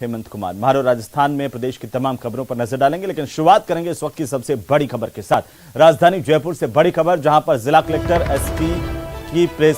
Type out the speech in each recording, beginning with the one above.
हेमंत कुमार महारो राजस्थान में प्रदेश की तमाम खबरों पर नजर डालेंगे, लेकिन शुरुआत करेंगे इस वक्त की सबसे बड़ी खबर के साथ। राजधानी जयपुर से बड़ी खबर, जहां पर जिला कलेक्टर एसपी की प्रेस,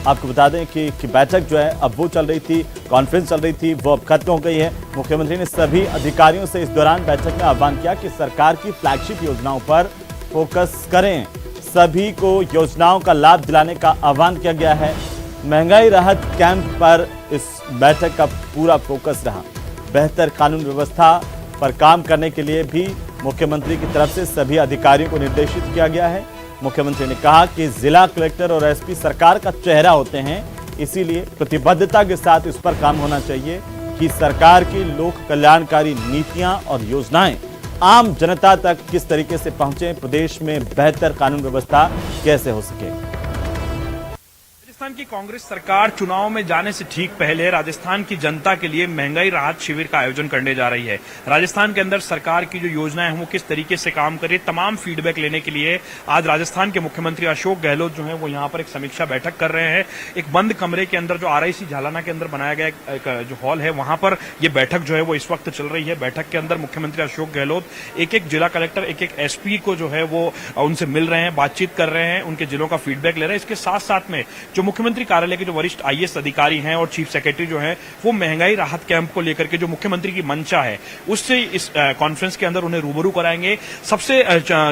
आपको बता दें कि बैठक जो है अब वो चल रही थी, कॉन्फ्रेंस चल रही थी, वो अब खत्म हो गई है। मुख्यमंत्री ने सभी अधिकारियों से इस दौरान बैठक में आह्वान किया कि सरकार की फ्लैगशिप योजनाओं पर फोकस करें। सभी को योजनाओं का लाभ दिलाने का आह्वान किया गया है। महंगाई राहत कैंप पर इस बैठक का पूरा फोकस रहा। बेहतर कानून व्यवस्था पर काम करने के लिए भी मुख्यमंत्री की तरफ से सभी अधिकारियों को निर्देशित किया गया है। मुख्यमंत्री ने कहा कि जिला कलेक्टर और एसपी सरकार का चेहरा होते हैं, इसीलिए प्रतिबद्धता के साथ इस पर काम होना चाहिए कि सरकार की लोक कल्याणकारी नीतियां और योजनाएं आम जनता तक किस तरीके से पहुंचे, प्रदेश में बेहतर कानून व्यवस्था कैसे हो सके। राजस्थान की कांग्रेस सरकार चुनाव में जाने से ठीक पहले राजस्थान की जनता के लिए महंगाई राहत शिविर का आयोजन करने जा रही है। राजस्थान के अंदर सरकार की जो योजनाएं हैं वो किस तरीके से काम कर रही है, तमाम फीडबैक लेने के लिए आज राजस्थान के मुख्यमंत्री अशोक गहलोत जो है वो यहाँ पर एक समीक्षा बैठक कर रहे हैं। एक बंद कमरे के अंदर जो आरआईसी झालाना के अंदर बनाया गया एक जो हॉल है, वहां पर ये बैठक जो है वो इस वक्त चल रही है। बैठक के अंदर मुख्यमंत्री अशोक गहलोत एक एक जिला कलेक्टर, एक एक एसपी को जो है वो उनसे मिल रहे हैं, बातचीत कर रहे हैं, उनके जिलों का फीडबैक ले रहे हैं। इसके साथ साथ में जो मुख्यमंत्री कार्यालय के जो वरिष्ठ आईएएस अधिकारी हैं और चीफ सेक्रेटरी जो हैं, वो महंगाई राहत कैंप को लेकर के जो मुख्यमंत्री की मंशा है उससे इस कॉन्फ्रेंस के अंदर उन्हें रूबरू कराएंगे। सबसे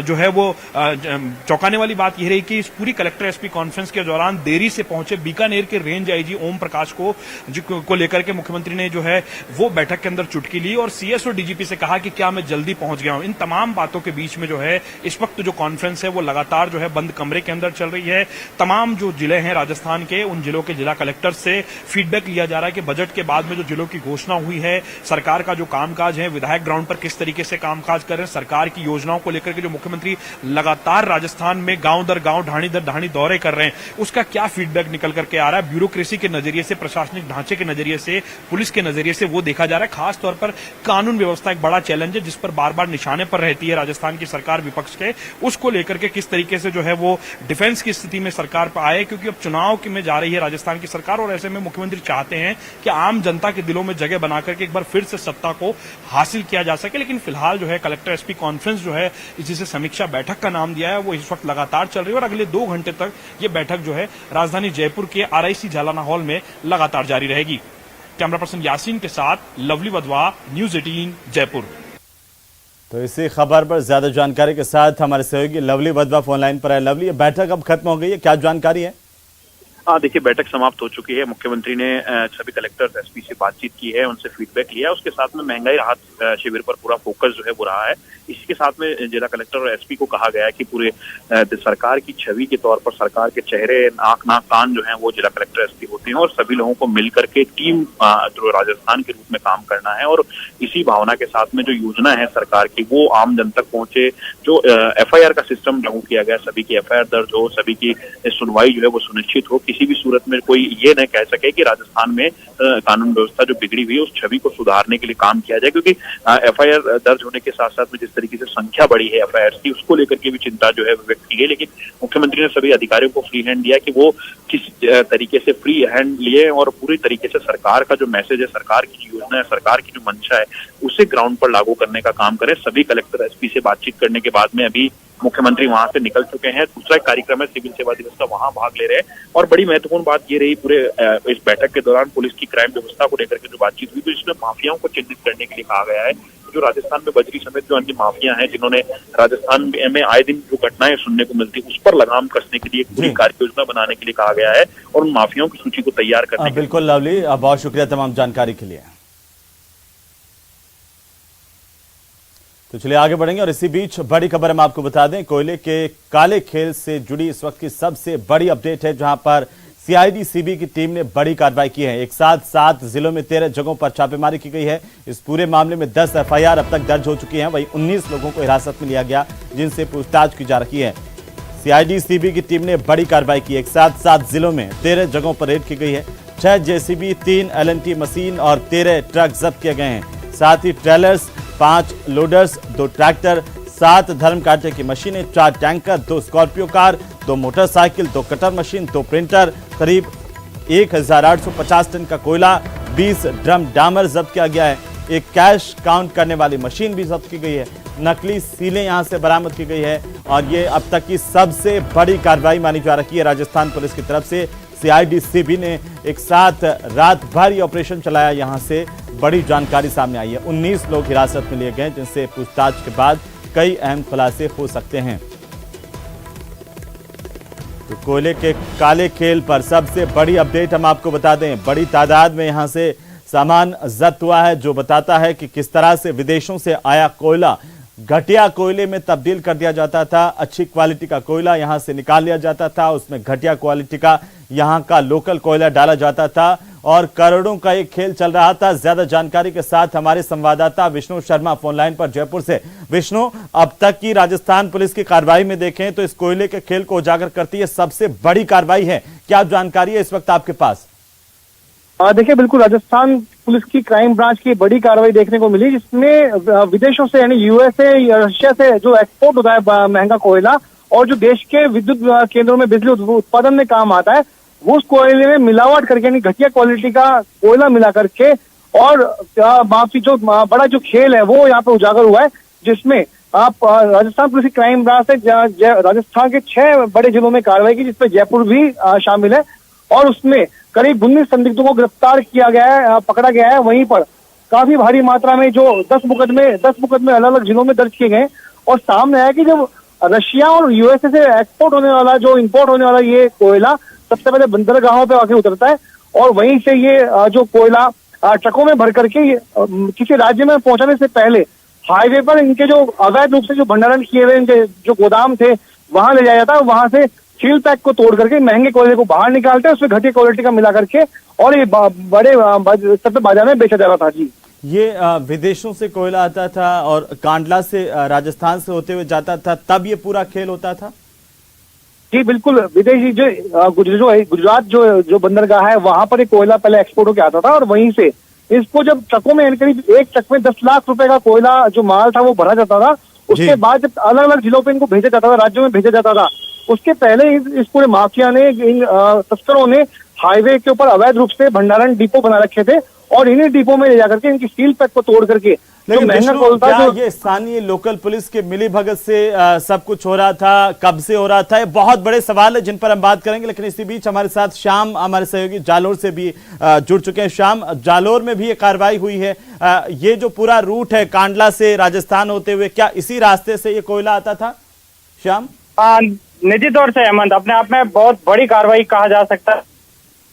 जो है वो चौंकाने वाली बात यह रही कि इस पूरी कलेक्टर एसपी कॉन्फ्रेंस के दौरान देरी से पहुंचे बीकानेर के रेंज आईजी ओम प्रकाश को लेकर के मुख्यमंत्री ने जो है वो बैठक के अंदर चुटकी ली और सीएस और डीजीपी से कहा कि क्या मैं जल्दी पहुंच गया हूं। इन तमाम बातों के बीच में जो है इस वक्त जो कॉन्फ्रेंस है वो लगातार जो है बंद कमरे के अंदर चल रही है। तमाम जो जिले हैं राजस्थान के, उन जिलों के जिला कलेक्टर से फीडबैक लिया जा रहा है कि बजट के बाद में जो जिलों की घोषणा हुई है, सरकार का जो कामकाज है, विधायक ग्राउंड पर किस तरीके से कामकाज कर रहे हैं, सरकार की योजनाओं को लेकर के जो मुख्यमंत्री लगातार राजस्थान में गांव दर गांव, ढाणी दर ढाणी दौरे कर रहे हैं, उसका क्या फीडबैक निकल करके आ रहा है। ब्यूरोक्रेसी के नजरिए से, प्रशासनिक ढांचे के नजरिए से, पुलिस के नजरिए से वो देखा जा रहा है। खासतौर पर कानून व्यवस्था एक बड़ा चैलेंज है जिस पर बार बार निशाने पर रहती है राजस्थान की सरकार विपक्ष के, उसको लेकर के किस तरीके से जो है वो डिफेंस की स्थिति में सरकार पर आए, क्योंकि अब चुनाव में जा रही है राजस्थान की सरकार और ऐसे में मुख्यमंत्री चाहते हैं कि आम जनता के दिलों में जगह बनाकर के एक बार फिर से सत्ता को हासिल किया जा सके। लेकिन फिलहाल जो है कलेक्टर एसपी कॉन्फ्रेंस जो है, जिसे समीक्षा बैठक का नाम दिया है, वो इस वक्त लगातार चल रही है और अगले 2 घंटे तक ये बैठक जो है राजधानी जयपुर के आरआईसी झालाना हॉल में लगातार जारी रहेगी। कैमरा पर्सन यासीन के साथ लवली वधवा, न्यूज 18 जयपुर। तो इसी खबर पर ज्यादा जानकारी के साथ हमारे सहयोगी लवली वधवा फोन लाइन पर है। लवली, ये बैठक अब खत्म हो गई है, क्या जानकारी है? हाँ, देखिए, बैठक समाप्त हो चुकी है। मुख्यमंत्री ने सभी कलेक्टर्स एसपी से बातचीत की है, उनसे फीडबैक लिया। उसके साथ में महंगाई राहत शिविर पर पूरा फोकस जो है वो रहा है। इसी के साथ में जिला कलेक्टर और एसपी को कहा गया है कि पूरे सरकार की छवि के तौर पर सरकार के चेहरे, आंख नाक कान जो है वो जिला कलेक्टर एसपी होते हैं और सभी लोगों को मिलकर के टीम जो राजस्थान के रूप में काम करना है और इसी भावना के साथ में जो योजना है सरकार की वो आम जन तक पहुंचे। जो एफआईआर का सिस्टम लागू किया गया, सभी की एफआईआर दर्ज हो, सभी की सुनवाई जो है वो सुनिश्चित हो, किसी भी सूरत में कोई ये न कह सके कि राजस्थान में कानून व्यवस्था जो बिगड़ी हुई है उस छवि को सुधारने के लिए काम किया जाए। क्योंकि एफआईआर दर्ज होने के साथ साथ में जिस तरीके से संख्या बढ़ी है एफआईआर की, उसको लेकर के भी चिंता जो है व्यक्त की है। लेकिन मुख्यमंत्री ने सभी अधिकारियों को फ्री हैंड दिया कि वो किस तरीके से फ्री हैंड लिए और पूरी तरीके से सरकार का जो मैसेज है, सरकार की जो योजना है, सरकार की जो मंशा है, उसे ग्राउंड पर लागू करने का काम करें। सभी कलेक्टर एसपी से बातचीत करने के बाद में अभी मुख्यमंत्री वहां से निकल चुके हैं। दूसरा कार्यक्रम है सिविल सेवा दिवस का, वहां भाग ले रहे हैं। और बड़ी महत्वपूर्ण बात ये रही पूरे इस बैठक के दौरान पुलिस की क्राइम व्यवस्था को लेकर के जो बातचीत हुई, तो इसमें माफियाओं को चिन्हित करने के लिए कहा गया है। जो राजस्थान में बजरी समेत जो अन्य माफिया हैं जिन्होंने राजस्थान में आए दिन जो घटनाएं सुनने को मिलती है, उस पर लगाम कसने के लिए एक पूरी कार्य योजना बनाने के लिए कहा गया है और उन माफियाओं की सूची को तैयार करने। बिल्कुल लवली, बहुत शुक्रिया तमाम जानकारी के लिए। तो चलिए आगे बढ़ेंगे और इसी बीच बड़ी खबर हम आपको बता दें, कोयले के काले खेल से जुड़ी इस वक्त की सबसे बड़ी अपडेट है, जहां पर सीआईडी सीबी की टीम ने बड़ी कार्रवाई की है। एक साथ 7 जिलों में 13 जगहों पर छापेमारी की गई है। इस पूरे मामले में 10 एफआईआर अब तक दर्ज हो चुकी हैं। वहीं 19 लोगों को हिरासत में लिया गया, जिनसे पूछताछ की जा रही है। सीआईडी सीबी की टीम ने बड़ी कार्रवाई की। एक साथ 7 जिलों में 13 जगहों पर रेड की गई है। 6 जेसीबी, 3 एलएनटी मशीन और 13 ट्रक जब्त किए गए हैं। साथ ही ट्रेलर्स, 5 लोडर्स, 2 ट्रैक्टर, 7 धर्म कांटे की मशीनें, 4 tanker, 2 Scorpio car, 2 motorcycle, 2 cutter machine, 2 printer, करीब 1850 टन का कोयला, 20 ड्रम डामर जब्त किया गया है। एक कैश काउंट करने वाली मशीन भी जब्त की गई है। नकली सीलें यहां से बरामद की गई है और ये अब तक की सबसे बड़ी कार्रवाई मानी जा रही है राजस्थान पुलिस की तरफ से। सीआईडी-सीबी ने एक साथ रात भर ये ऑपरेशन चलाया। यहां से बड़ी जानकारी सामने आई है। 19 लोग हिरासत में लिए गए जिनसे पूछताछ के बाद कई अहम खुलासे हो सकते हैं। तो कोयले के काले खेल पर सबसे बड़ी अपडेट हम आपको बता दें। बड़ी तादाद में यहां से सामान जब्त हुआ है जो बताता है कि किस तरह से विदेशों से आया कोयला घटिया कोयले में तब्दील कर दिया जाता था। अच्छी क्वालिटी का कोयला यहां से निकाल लिया जाता था, उसमें घटिया क्वालिटी का यहां का लोकल कोयला डाला जाता था और करोड़ों का एक खेल चल रहा था। ज्यादा जानकारी के साथ हमारे संवाददाता विष्णु शर्मा फोन लाइन पर जयपुर से। विष्णु, अब तक की राजस्थान पुलिस की कार्रवाई में देखें तो इस कोयले के खेल को उजागर करती है सबसे बड़ी कार्रवाई है। क्या जानकारी है इस वक्त आपके पास? देखिए, बिल्कुल राजस्थान पुलिस की क्राइम ब्रांच की बड़ी कार्रवाई देखने को मिली जिसमें विदेशों से यानी यूएसए रशिया से जो एक्सपोर्ट होता है महंगा कोयला और जो देश के विद्युत केंद्रों में बिजली उत्पादन में काम आता है वो उस कोयले में मिलावट करके यानी घटिया क्वालिटी का कोयला मिला करके और माफी जो बड़ा जो खेल है वो यहाँ पे उजागर हुआ है जिसमें आप राजस्थान पुलिस की क्राइम ब्रांच से राजस्थान के 6 बड़े जिलों में कार्रवाई की जिसमें जयपुर भी शामिल है और उसमें करीब 19 संदिग्धों को गिरफ्तार किया गया है, पकड़ा गया है। वहीं पर काफी भारी मात्रा में जो 10 मुकदमे अलग अलग जिलों में दर्ज किए गए और सामने आया कि जब रशिया और यूएसए से इंपोर्ट होने वाला ये कोयला सबसे पहले बंदरगाहों पे आके उतरता है और वहीं से ये जो कोयला ट्रकों में भर करके किसी राज्य में पहुंचाने से पहले हाईवे पर इनके जो अवैध रूप से जो भंडारण किए हुए इनके जो गोदाम थे वहां ले जाया जाता है। वहां से सील पैक को तोड़ करके महंगे कोयले को बाहर निकालते हैं, उसमें घटिया क्वालिटी का मिला करके और ये बड़े स्तर पे बाजार में बेचा जा रहा था। जी, ये विदेशों से कोयला आता था और कांडला से राजस्थान से होते हुए जाता था, तब ये पूरा खेल होता था? जी बिल्कुल, विदेशी जो गुजरात जो बंदरगाह है वहां पर एक कोयला पहले एक्सपोर्ट होकर आता था और वहीं से इसको जब ट्रकों में करीब एक ट्रक में 10 लाख रुपए का कोयला जो माल था वो भरा जाता था। उसके बाद जब अलग अलग जिलों पे इनको भेजा जाता था, राज्यों में भेजा जाता था, उसके पहले इस पूरे माफिया ने इन तस्करों ने हाईवे के ऊपर अवैध रूप से भंडारण डिपो बना रखे थे और इन्हीं डिपो में ले जाकर के इनकी सील पैक को तोड़ करके जो महंगा कोयला था ये स्थानीय लोकल पुलिस के मिली भगत से सब कुछ हो रहा था, कब से हो रहा था? ये बहुत बड़े सवाल है जिन पर हम बात करेंगे, लेकिन इसी बीच हमारे साथ श्याम हमारे सहयोगी जालोर से भी जुड़ चुके हैं। श्याम, जालोर में भी ये कार्रवाई हुई है। ये जो पूरा रूट है कांडला से राजस्थान होते हुए, क्या इसी रास्ते से ये कोयला आता था? श्याम, निजी तौर से हेमंत अपने आप में बहुत बड़ी कार्रवाई कहा जा सकता है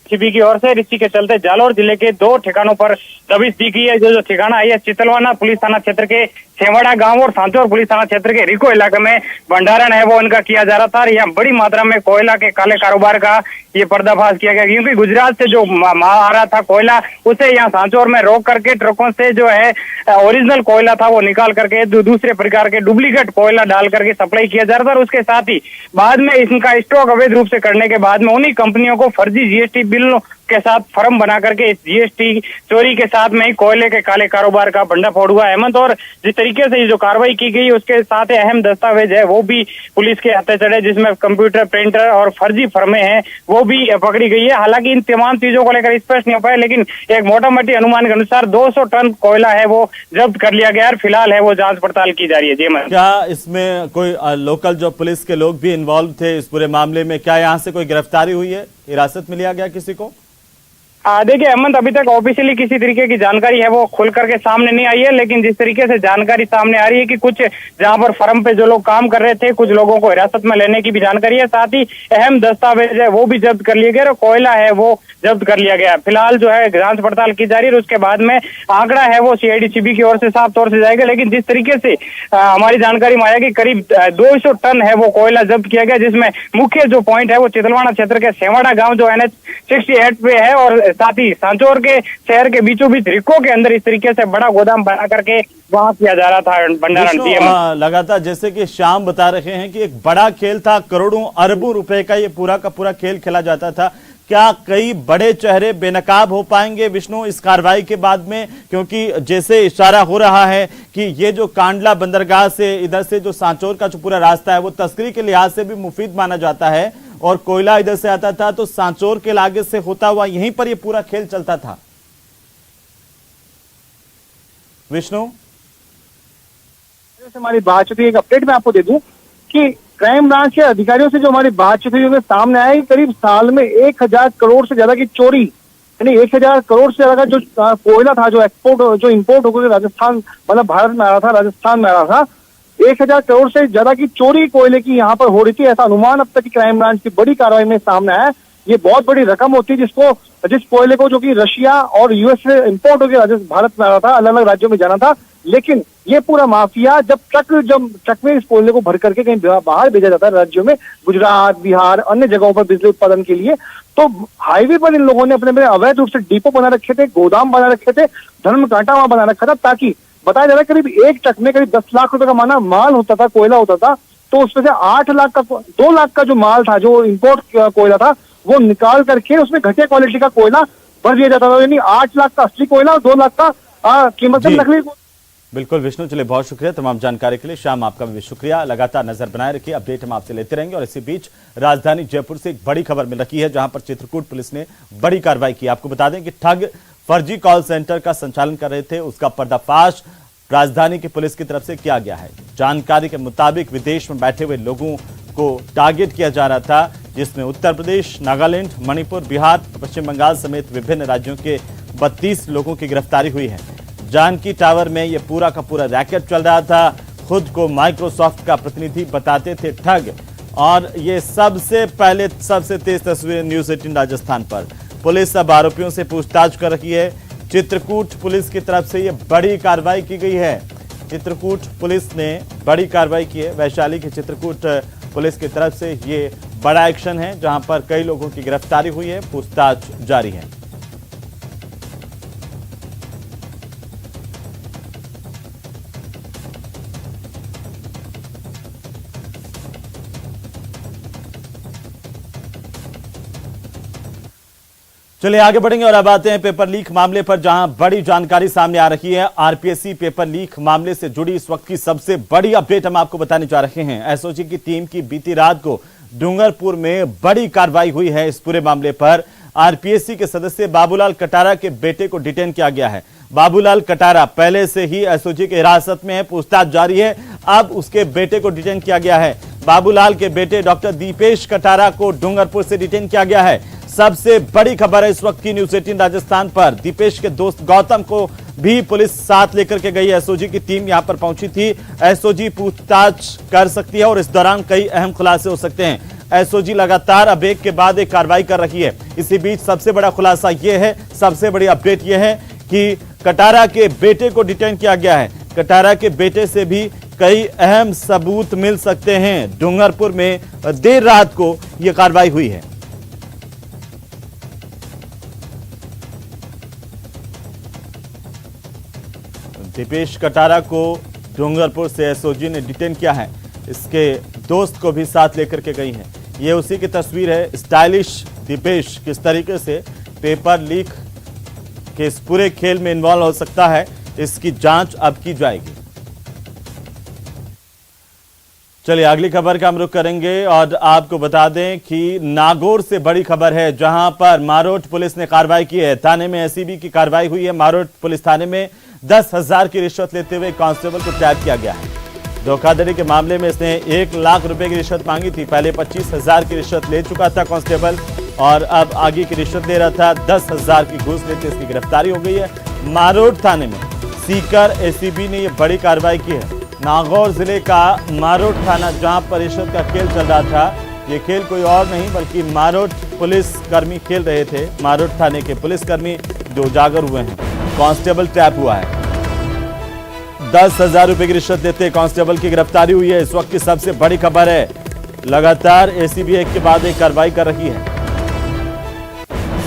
सीबी की ओर से। इसी के चलते जालोर जिले के 2 ठिकानों पर दबिश दी गई है। जो ठिकाना है चितलवाना पुलिस थाना क्षेत्र के सेवाड़ा गांव और सांचौर पुलिस थाना क्षेत्र के रिको इलाके में भंडारण है वो इनका किया जा रहा था। यहाँ बड़ी मात्रा में कोयला के काले कारोबार का ये पर्दाफाश किया गया क्योंकि गुजरात से जो माल आ रहा था कोयला उसे यहाँ सांचौर में रोक करके ट्रकों से जो है ओरिजिनल कोयला था वो निकाल करके दूसरे प्रकार के डुप्लीकेट कोयला डाल करके सप्लाई किया जा रहा था और उसके साथ ही बाद में इसका स्टॉक अवैध रूप से करने के बाद में उन्हीं कंपनियों को फर्जी जीएसटी बिल के साथ फर्म बना करके इस जीएसटी चोरी के साथ में ही कोयले के काले कारोबार का भंडाफोड़ हुआ हेमंत। और जिस तरीके से ये जो कार्रवाई की गई उसके साथ अहम दस्तावेज है वो भी पुलिस के हाथे चढ़े जिसमें कंप्यूटर, प्रिंटर और फर्जी फर्में हैं वो भी पकड़ी गई है। हालांकि इन तमाम चीजों को लेकर स्पष्ट नहीं हो पाया, लेकिन एक मोटा मोटी अनुमान के अनुसार 200 टन कोयला है वो जब्त कर लिया गया और फिलहाल है वो जांच पड़ताल की जा रही है। जी मैम, क्या इसमें कोई लोकल जो पुलिस के लोग भी इन्वॉल्व थे इस पूरे मामले में? क्या यहाँ से कोई गिरफ्तारी हुई है, हिरासत में लिया गया किसी को? देखिए हेमंत, अभी तक ऑफिशियली किसी तरीके की जानकारी है वो खुल करके सामने नहीं आई है, लेकिन जिस तरीके से जानकारी सामने आ रही है कि कुछ जहां पर फर्म पे जो लोग काम कर रहे थे कुछ लोगों को हिरासत में लेने की भी जानकारी है, साथ ही अहम दस्तावेज है वो भी जब्त कर लिए गए और कोयला है वो जब्त कर लिया गया। फिलहाल जो है जांच पड़ताल की जा रही है और उसके बाद में आंकड़ा है वो सीआईडी-सीबी की ओर से साफ तौर से जाएगा। लेकिन जिस तरीके से हमारी जानकारी में आया कि करीब 200 टन है वो कोयला जब्त किया गया, जिसमें मुख्य जो पॉइंट है वो चितलवाना क्षेत्र के सेवाड़ा गाँव जो NH 68 पे है और साथ ही सांचौर के शहर के बीचों बीच रिको के अंदर इस तरीके से बड़ा गोदाम बना करके वहां किया जा रहा था भंडारण। लगातार जैसे कि श्याम बता रहे हैं कि एक बड़ा खेल था, करोड़ों अरबों रुपए का ये पूरा का पूरा खेल खेला जाता था। क्या कई बड़े चेहरे बेनकाब हो पाएंगे विष्णु इस कार्रवाई के बाद में? क्योंकि जैसे इशारा हो रहा है कि ये जो कांडला बंदरगाह से इधर से जो सांचौर का जो पूरा रास्ता है वो तस्करी के लिहाज से भी मुफीद माना जाता है और कोयला इधर से आता था तो सांचौर के इलाके से होता हुआ यहीं पर ये पूरा खेल चलता था। विष्णु, हमारी बातचीत हुई, एक अपडेट मैं आपको दे दूं कि क्राइम ब्रांच के अधिकारियों से जो हमारी बातचीत हुई उसमें सामने आया कि करीब साल में 1000 करोड़ से ज्यादा की चोरी, यानी 1000 करोड़ से ज्यादा का जो कोयला था, जो इंपोर्ट होकर राजस्थान मतलब भारत में आ रहा था, राजस्थान में आ रहा था, 1000 करोड़ से ज्यादा की चोरी कोयले की यहाँ पर हो रही थी। ऐसा अनुमान अब तक की क्राइम ब्रांच की बड़ी कार्रवाई में सामने आया। ये बहुत बड़ी रकम होती है जिस कोयले को जो कि रशिया और यूएस से इंपोर्ट होकर भारत में आ रहा था, अलग अलग राज्यों में जाना था, लेकिन ये पूरा माफिया जब ट्रक में इस कोयले को भर करके कहीं बाहर भेजा जाता है राज्यों में, गुजरात, बिहार, अन्य जगहों पर बिजली उत्पादन के लिए, तो हाईवे पर इन लोगों ने अपने अवैध रूप से डिपो बना रखे थे, गोदाम बना रखे थे, धर्म कांटा वहां बना रखा था, ताकि बताया जा रहा है करीब एक ट्रक में करीब 10 लाख रुपए का माल होता था, कोयला होता था, तो उसमें से 2 लाख का जो माल था, जो इंपोर्ट कोयला था, वो निकाल करके उसमें घटिया क्वालिटी का कोयला भर दिया जाता था। यानी 8 लाख का असली कोयला और 2 लाख का कीमत में नकली। बिल्कुल विष्णु, चलिए बहुत शुक्रिया तमाम जानकारी के लिए। शाम आपका भी शुक्रिया। लगातार नजर बनाए रखिए, अपडेट हम आपसे लेते रहेंगे। और इसी बीच राजधानी जयपुर से एक बड़ी खबर मिल रही है, जहां पर चित्रकूट पुलिस ने बड़ी कार्रवाई की। आपको बता दें कि ठग फर्जी कॉल सेंटर का संचालन कर रहे थे, उसका पर्दाफाश राजधानी की पुलिस की तरफ से किया गया है। जानकारी के मुताबिक विदेश में बैठे हुए लोगों को टारगेट किया जा रहा था, जिसमें उत्तर प्रदेश, नागालैंड, मणिपुर, बिहार, पश्चिम बंगाल समेत विभिन्न राज्यों के 32 लोगों की गिरफ्तारी हुई है। जानकी टावर में यह पूरा का पूरा रैकेट चल रहा था। खुद को माइक्रोसॉफ्ट का प्रतिनिधि बताते थे ठग। और ये सबसे पहले सबसे तेज तस्वीर न्यूज 18 राजस्थान पर। पुलिस अब आरोपियों से पूछताछ कर रही है। चित्रकूट पुलिस की तरफ से यह बड़ी कार्रवाई की गई है। चित्रकूट पुलिस ने बड़ी कार्रवाई की है। वैशाली के चित्रकूट पुलिस की तरफ से ये बड़ा एक्शन है, जहां पर कई लोगों की गिरफ्तारी हुई है, पूछताछ जारी है। चलिए आगे बढ़ेंगे और अब आते हैं पेपर लीक मामले पर, जहां बड़ी जानकारी सामने आ रही है। आरपीएससी पेपर लीक मामले से जुड़ी इस वक्त की सबसे बड़ी अपडेट हम आपको बताने जा रहे हैं। एसओजी की टीम की बीती रात को डूंगरपुर में बड़ी कार्रवाई हुई है। इस पूरे मामले पर आरपीएससी के सदस्य बाबूलाल कटारा के बेटे को डिटेन किया गया है। बाबूलाल कटारा पहले से ही एसओजी की हिरासत में है, पूछताछ जारी है। अब उसके बेटे को डिटेन किया गया है। बाबूलाल के बेटे डॉक्टर दीपेश कटारा को डूंगरपुर से डिटेन किया गया है। सबसे बड़ी खबर है इस वक्त की न्यूज 18 राजस्थान पर। दीपेश के दोस्त गौतम को भी पुलिस साथ लेकर के गई। एसओजी की टीम यहां पर पहुंची थी। एसओजी पूछताछ कर सकती है और इस दौरान कई अहम खुलासे हो सकते हैं। एसओजी लगातार अब एक के बाद एक कार्रवाई कर रही है। इसी बीच सबसे बड़ा खुलासा यह है, सबसे बड़ी अपडेट यह है कि कटारा के बेटे को डिटेन किया गया है। कटारा के बेटे से भी कई अहम सबूत मिल सकते हैं। डूंगरपुर में देर रात को यह कार्रवाई हुई है। दीपेश कटारा को डूंगरपुर से एसओजी ने डिटेन किया है। इसके दोस्त को भी साथ लेकर के गई है। ये उसी की तस्वीर है। स्टाइलिश दीपेश किस तरीके से पेपर लीक के इस पूरे खेल में इन्वॉल्व हो सकता है, इसकी जांच अब की जाएगी। चलिए अगली खबर का हम रुख करेंगे और आपको बता दें कि नागौर से बड़ी खबर है, जहां पर मारोट पुलिस ने कार्रवाई की है। थाने में एसीबी की कार्रवाई हुई है। मारोट पुलिस थाने में 10,000 की रिश्वत लेते हुए कांस्टेबल को ट्रैप किया गया है। धोखाधड़ी के मामले में इसने 1 लाख रुपए की रिश्वत मांगी थी। पहले 25,000 की रिश्वत ले चुका था कांस्टेबल और अब आगे की रिश्वत ले रहा था। 10,000 की घूस लेते इसकी गिरफ्तारी हो गई है। मारोट थाने में सीकर एसीबी ने यह बड़ी कार्रवाई की है। नागौर जिले का मारोट थाना, जहां पर रिश्वत का खेल चल रहा था। ये खेल कोई और नहीं बल्कि मारोट पुलिस कर्मी खेल रहे थे। मारोट थाने के पुलिसकर्मी जो उजागर हुए हैं। कांस्टेबल ट्रैप हुआ है। 10,000 रुपए की रिश्वत देते कांस्टेबल की गिरफ्तारी हुई है। इस वक्त की सबसे बड़ी खबर है। लगातार एसीबी एक के बाद एक कार्रवाई कर रही है।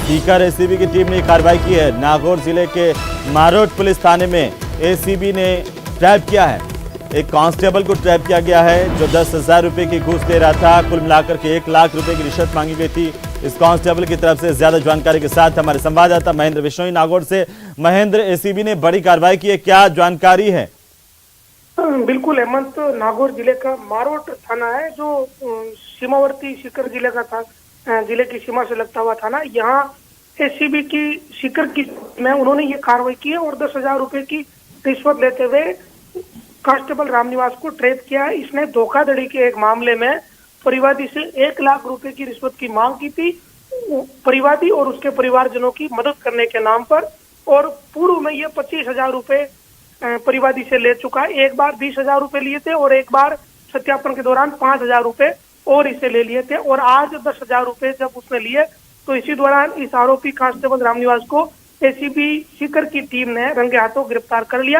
सीकर एसीबी की टीम ने कार्रवाई की है। नागौर जिले के मारोट पुलिस थाने में एसीबी ने ट्रैप किया है। एक कांस्टेबल को ट्रैप किया गया है जो 10,000 रुपए की घूस दे रहा था। कुल मिलाकर के 1 लाख रुपए की रिश्वत मांगी गई थी इस कांस्टेबल की तरफ से। ज्यादा जानकारी के साथ हमारे संवाददाता महेंद्र बिश्नोई नागौर से। महेंद्र, एसीबी ने बड़ी कार्रवाई की है, क्या जानकारी है? बिल्कुल हेमंत, नागौर जिले का मारोट थाना है जो सीमावर्ती सीकर जिले का था, जिले की सीमा से लगता हुआ थाना। यहाँ एसीबी की सीकर की में उन्होंने ये कार्रवाई की है और 10,000 रुपए की रिश्वत लेते हुए कांस्टेबल रामनिवास को ट्रेस किया। इसने धोखाधड़ी के एक मामले में परिवादी से 1 लाख रुपए की रिश्वत की मांग की थी, परिवादी और उसके परिवारजनों की मदद करने के नाम पर। और पूर्व में ये 25,000 रुपए परिवादी से ले चुका है। एक बार 20,000 रुपए लिए थे और एक बार सत्यापन के दौरान 5,000 रुपए और इसे ले लिए थे। और आज 10,000 रुपए जब उसने लिए तो इसी दौरान इस आरोपी कांस्टेबल रामनिवास को एसीबी सीकर की टीम ने रंगे हाथों गिरफ्तार कर लिया।